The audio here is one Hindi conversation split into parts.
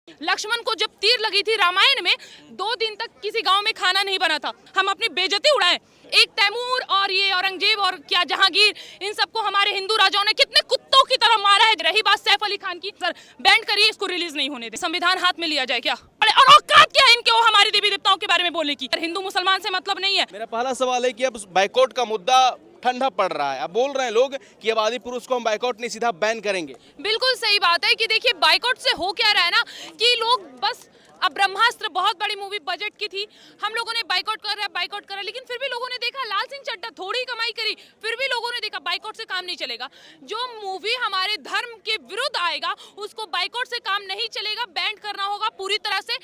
लक्ष्मण को जब तीर लगी थी रामायण में, 2 दिन तक किसी गांव में खाना नहीं बना था। हम अपनी बेइज्जती उड़ाएं। एक तैमूर और ये औरंगजेब और क्या जहांगीर, इन सबको हमारे हिंदू राजाओं ने कितने कुत्तों की तरह मारा है। रही बात सैफ अली खान की, सर बैंड करिए, इसको रिलीज नहीं होने दे। संविधान हाथ में लिया जाए क्या? और औकात क्या है इनके वो हमारे देवी देवताओं के बारे में बोलने की? हिंदू मुसलमान से मतलब नहीं है। मेरा पहला सवाल है कि अब बाइकआउट का मुद्दा ठंडा पड़ रहा है। अब बोल रहे हैं लोग कि अब आदि पुरुष को हम बाइकआउट नहीं सीधा बैन करेंगे। बिल्कुल सही बात है कि देखिए बाइकआउट से हो क्या रहा है ना कि लोग बस, अब ब्रह्मास्त्र बहुत बड़ी मूवी बजट की थी, हम लोगों ने बाइकआउट करा, लेकिन फिर भी लोगों ने देखा लाल सिंह चड्ढा थोड़ी कमाई करी, फिर भी लोगों ने देखा बाइकआउट से काम नहीं चलेगा। जो मूवी हमारे धर्म के विरुद्ध आएगा उसको बाइकआउट से काम नहीं चलेगा, बैंड करना होगा पूरी तरह से।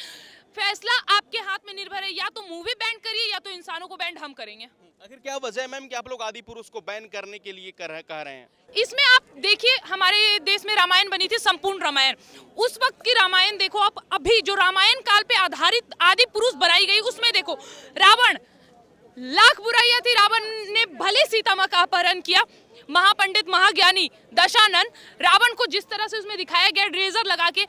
फैसला आपके हाथ में निर्भर है, या तो मूवी बैंड करिए या तो इंसानों को बैंड हम करेंगे। आखिर क्या वजह है मैम कि आप लोग आदि पुरुष को बैन करने के लिए कह रहे हैं? इसमें आप देखिए, हमारे देश में रामायण बनी थी, संपूर्ण रामायण। उस वक्त की रामायण देखो आप, अभी जो रामायण काल पे आधारित आदि पुरुष बनाई गई उसमें देखो, रावण लाख बुराइयां थी, रावण ने भले सीता मां का अपहरण किया। महापंडित महाज्ञानी दशानन, रावण को जिस तरह से उसमें दिखाया गया रेजर लगा के,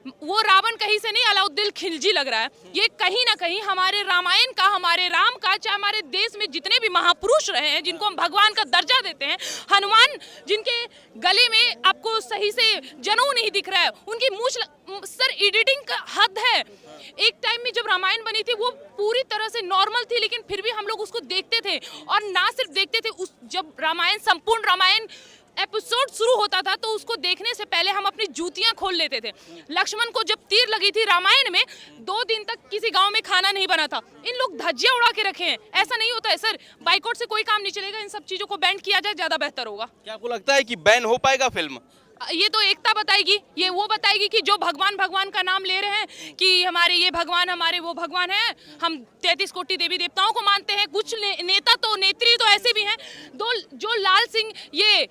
वो रावण कहीं से नहीं अलाउद्दीन खिलजी लग रहा है। ये कहीं ना कहीं हमारे रामायण का, हमारे राम का, चाहे हमारे देश में जितने भी महापुरुष रहे हैं जिनको हम भगवान का दर्जा देते हैं, हनुमान जिनके गले में आपको सही से जनेऊ नहीं दिख रहा है, उनकी मूंछ, सर एडिटिंग का हद है। एक टाइम में जब रामायण बनी थी वो पूरी तरह से नॉर्मल थी, लेकिन फिर भी हम लोग उसको देखते थे। और ना सिर्फ देखते थे, उस जब रामायण, संपूर्ण रामायण एपिसोड शुरू होता था तो उसको देखने से पहले हम अपनी जूतियां खोल लेते थे। लक्ष्मण को जब तीर लगी थी रामायण में, 2 दिन तक किसी गांव में खाना नहीं बना था। इन लोग धज्जियां उड़ा के रखे हैं, ऐसा नहीं होता है सर। बाइकआउट से कोई काम नहीं चलेगा, इन सब चीजों को बैन किया जाए, ज्यादा बेहतर होगा। क्या आपको लगता है कि बैन हो पाएगा फिल्म? ये तो एकता बताएगी, ये वो बताएगी कि जो भगवान भगवान का नाम ले रहे हैं कि हमारे ये भगवान, हमारे वो भगवान है, हम 33 कोटि देवी देवताओं को मानते हैं। कुछ नेता तो, नेत्री तो ऐसे भी हैं जो लाल सिंह ये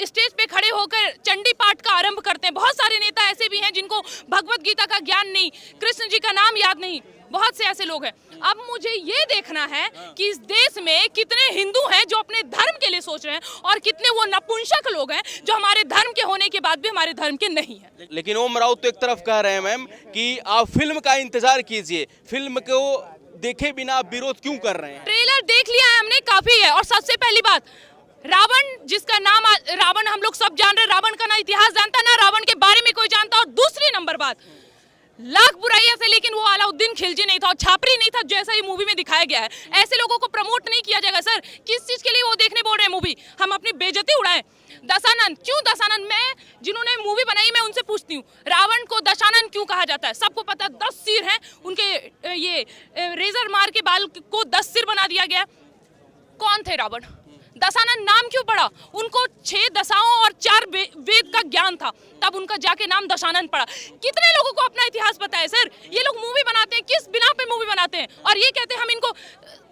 स्टेज पे खड़े होकर चंडी पाठ का आरंभ करते हैं। बहुत सारे नेता ऐसे भी हैं जिनको भगवत गीता का ज्ञान नहीं, कृष्ण जी का नाम याद नहीं, बहुत से ऐसे लोग हैं। अब मुझे ये देखना है कि इस देश में कितने हिंदू हैं जो अपने धर्म के लिए सोच रहे हैं और कितने वो नपुंसक लोग हैं जो हमारे धर्म के होने के बाद भी हमारे धर्म के नहीं है। लेकिन ओम राउत तो एक तरफ कह रहे हैं मैम कि आप फिल्म का इंतजार कीजिए, फिल्म को देखे बिना आप विरोध क्यों कर रहे हैं? ट्रेलर देख लिया है हमने, काफी है। और सबसे पहली बात, रावण जिसका नाम रावण हम लोग सब जान रहे, रावण का ना इतिहास जानता ना रावण के बारे में कोई जानता। और दूसरी नंबर बात, लाख बुराइयां से, लेकिन वो अलाउद्दीन खिलजी नहीं था और छापरी नहीं था जैसा ये मूवी में दिखाया गया है। ऐसे लोगों को प्रमोट नहीं किया जाएगा सर। किस चीज के लिए वो देखने बोल रहे हैं मूवी? हम अपनी बेइज्जती उड़ाएं। दशानन, क्यों दशानन? मैं जिन्होंने मूवी बनाई मैं उनसे पूछती हूँ, रावण को दशानन क्यों कहा जाता है? सबको पता 10 सिर हैं उनके, ये रेजर मार के बाल को 10 सिर बना दिया गया। कौन थे रावण? दशानन नाम क्यों पड़ा? उनको 6 दशाओं और 4 वेद का ज्ञान था, तब उनका जाके नाम दशानन पड़ा। कितने लोगों को अपना इतिहास पता है सर? ये लोग मूवी बनाते हैं, किस बिना पे मूवी बनाते हैं? और ये कहते हैं हम इनको,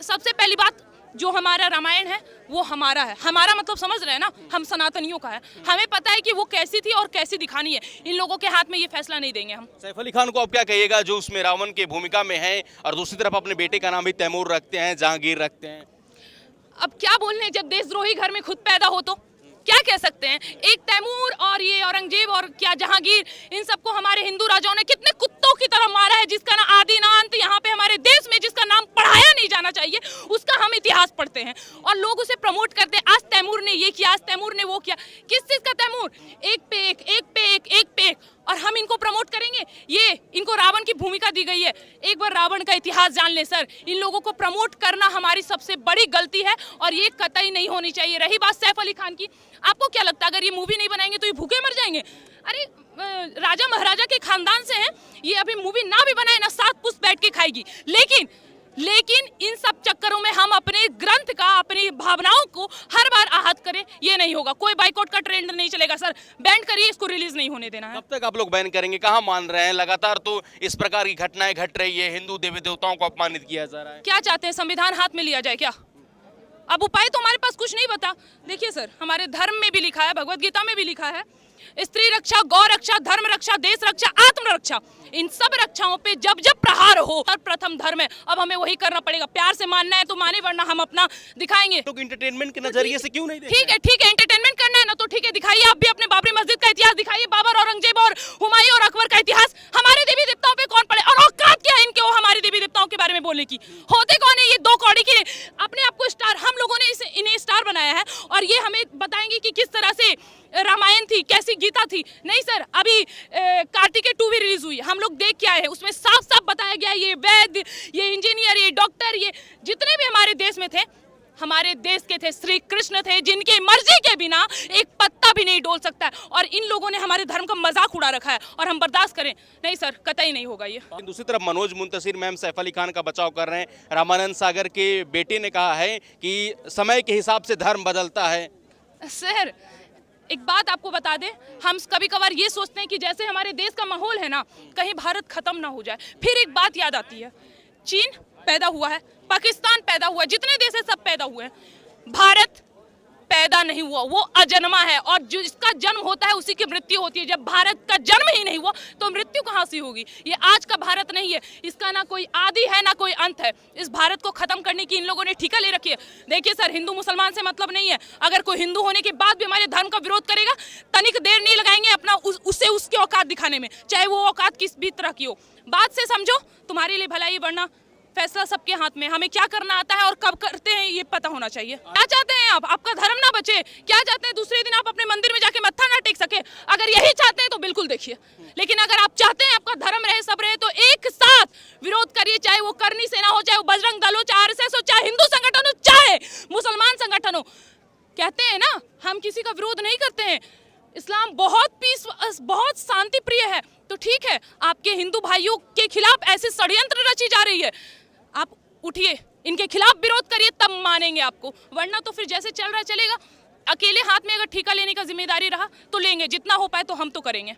सबसे पहली बात, जो हमारा रामायण है वो हमारा है। हमारा मतलब समझ रहे हैं ना, हम सनातनियों का है। हमें पता है कि वो कैसी थी और कैसी दिखानी है। इन लोगों के हाथ में ये फैसला नहीं देंगे हम। सैफ अली खान को आप क्या कहिएगा जो उसमें रावण की भूमिका में है और दूसरी तरफ अपने बेटे का नाम भी तैमूर रखते हैं, जहांगीर रखते हैं? अब क्या बोलने, जब देशद्रोही घर में खुद पैदा हो तो क्या कह सकते हैं? एक तैमूर और ये औरंगजेब और क्या जहांगीर, इन सबको हमारे हिंदू राजाओं ने कितने कुत्तों की तरह मारा है, जिसका ना आदि ना अंत यहाँ पे हमारे देश में, जिसका नाम पढ़ाया नहीं जाना चाहिए, उसका हम इतिहास पढ़ते हैं और लोग उसे प्रमोट करते हैं। आज तैमूर ने ये किया, आज तैमूर ने वो किया। किस चीज का तैमूर? एक पे एक, एक पे एक, एक पे एक। और हम इनको प्रमोट करेंगे? ये इनको रावण की भूमिका दी गई है। एक बार रावण का इतिहास जान ले सर। इन लोगों को प्रमोट करना हमारी सबसे बड़ी गलती है और ये कतई नहीं होनी चाहिए। रही बात सैफ अली खान की, आपको क्या लगता है अगर ये मूवी नहीं बनाएंगे तो ये भूखे मर जाएंगे? अरे राजा महाराजा के खानदान से हैं, ये अभी मूवी ना भी बनाए ना 7 पुस्त बैठ के खाएगी। लेकिन इन सब चक्करों में हम अपने ग्रंथ का, अपनी भावनाओं को हर बार आहत करें, ये नहीं होगा। कोई बाइकआउट का ट्रेंड नहीं चलेगा सर। बैन करिए, इसको रिलीज नहीं होने देना है। कब तक आप लोग बैन करेंगे? कहाँ मान रहे हैं? लगातार तो इस प्रकार की घटनाएं घट रही है, हिंदू देवी देवताओं को अपमानित किया जा रहा है। क्या चाहते हैं, संविधान हाथ में लिया जाए क्या? अब उपाय तो हमारे पास कुछ नहीं बता। देखिए सर, हमारे धर्म में भी लिखा है, भगवत गीता में भी लिखा है, स्त्री रक्षा, गौ रक्षा, धर्म रक्षा, देश रक्षा, आत्म रक्षा, इन सब रक्षाओं पे जब जब प्रहार हो, प्रथम धर्म है। अब हमें वही करना पड़ेगा। प्यार से मानना है तो माने, वरना हम अपना दिखाएंगे। तो एंटरटेनमेंट के नजरिए से क्यों नहीं देखते? ठीक है, एंटरटेनमेंट करना है ना तो ठीक है, दिखाइए। आप भी अपने बाबरी मस्जिद का इतिहास दिखाइए, बाबर, औरंगजेब और हुमायूं और अकबर का इतिहास। हम होते कौन है ये दो कौड़ी के? अपने आप को स्टार, हम लोगों ने इन्हें स्टार बनाया है और ये हमें बताएंगे कि किस तरह से रामायण थी, कैसी गीता थी। नहीं सर, अभी कार्तिकेय 2 भी रिलीज हुई, हम लोग देख के आए हैं, उसमें साफ साफ बताया गया ये वैद्य, ये इंजीनियर, ये डॉक्टर, ये जितने भी हमारे देश में थे, हमारे देश के थे, श्री कृष्ण थे, जिनकी मर्जी के बिना एक पत्ता भी नहीं डोल सकता है। और इन लोगों ने हमारे धर्म का मजाक उड़ा रखा है और हम बर्दाश्त करें? नहीं सर, कतई नहीं होगा ये। दूसरी तरफ मनोज मुंतशिर मैम सैफ अली खान का बचाव कर रहे हैं। रामानंद सागर के बेटे ने कहा है कि समय के हिसाब से धर्म बदलता है। सर एक बात आपको बता दें, हम कभी कभार ये सोचते हैं कि जैसे हमारे देश का माहौल है ना, कहीं भारत खत्म ना हो जाए। फिर एक बात याद आती है, चीन पैदा हुआ है, पाकिस्तान पैदा हुआ है, जितने देश है सब पैदा हुए हैं, भारत पैदा नहीं हुआ, वो अजन्मा है और जिसका जन्म होता है उसी की मृत्यु होती है। जब भारत का जन्म ही नहीं हुआ तो मृत्यु कहाँ से होगी? ये आज का भारत नहीं है, इसका ना कोई आदि है ना कोई अंत है। इस भारत को खत्म करने की इन लोगों ने ठिका ले रखी है। देखिए सर, हिंदू मुसलमान से मतलब नहीं है, अगर कोई हिंदू होने के बाद भी हमारे धर्म का विरोध करेगा, तनिक देर नहीं लगाएंगे अपना उससे उसकी औकात दिखाने में, चाहे वो औकात किस भी तरह की हो। बात से समझो, तुम्हारे लिए भलाई वरना फैसला सबके हाथ में। हमें क्या करना आता है और कब करते हैं ये पता होना चाहिए। क्या चाहते हैं आप? आपका धर्म ना बचे? क्या चाहते हैं दूसरे दिन आप अपने मंदिर में जाके मत्था ना टेक सके? अगर यही चाहते हैं तो बिल्कुल देखिए, लेकिन अगर आप चाहते हैं आपका धर्म रहे, सब रहे, तो एक साथ विरोध करिए, चाहे वो करनी सेना हो, चाहे वो बजरंग दल हो, चाहे RSS हो, चाहे हिंदू संगठन हो, चाहे मुसलमान संगठन हो। कहते हैं ना, हम किसी का विरोध नहीं करते हैं, इस्लाम बहुत शांति प्रिय है। तो ठीक है, आपके हिंदू भाइयों के खिलाफ ऐसे षड्यंत्र रची जा रही है, आप उठिए, इनके खिलाफ विरोध करिए, तब मानेंगे आपको, वरना तो फिर जैसे चल रहा है चलेगा। अकेले हाथ में अगर ठेका लेने का जिम्मेदारी रहा तो लेंगे, जितना हो पाए तो हम तो करेंगे।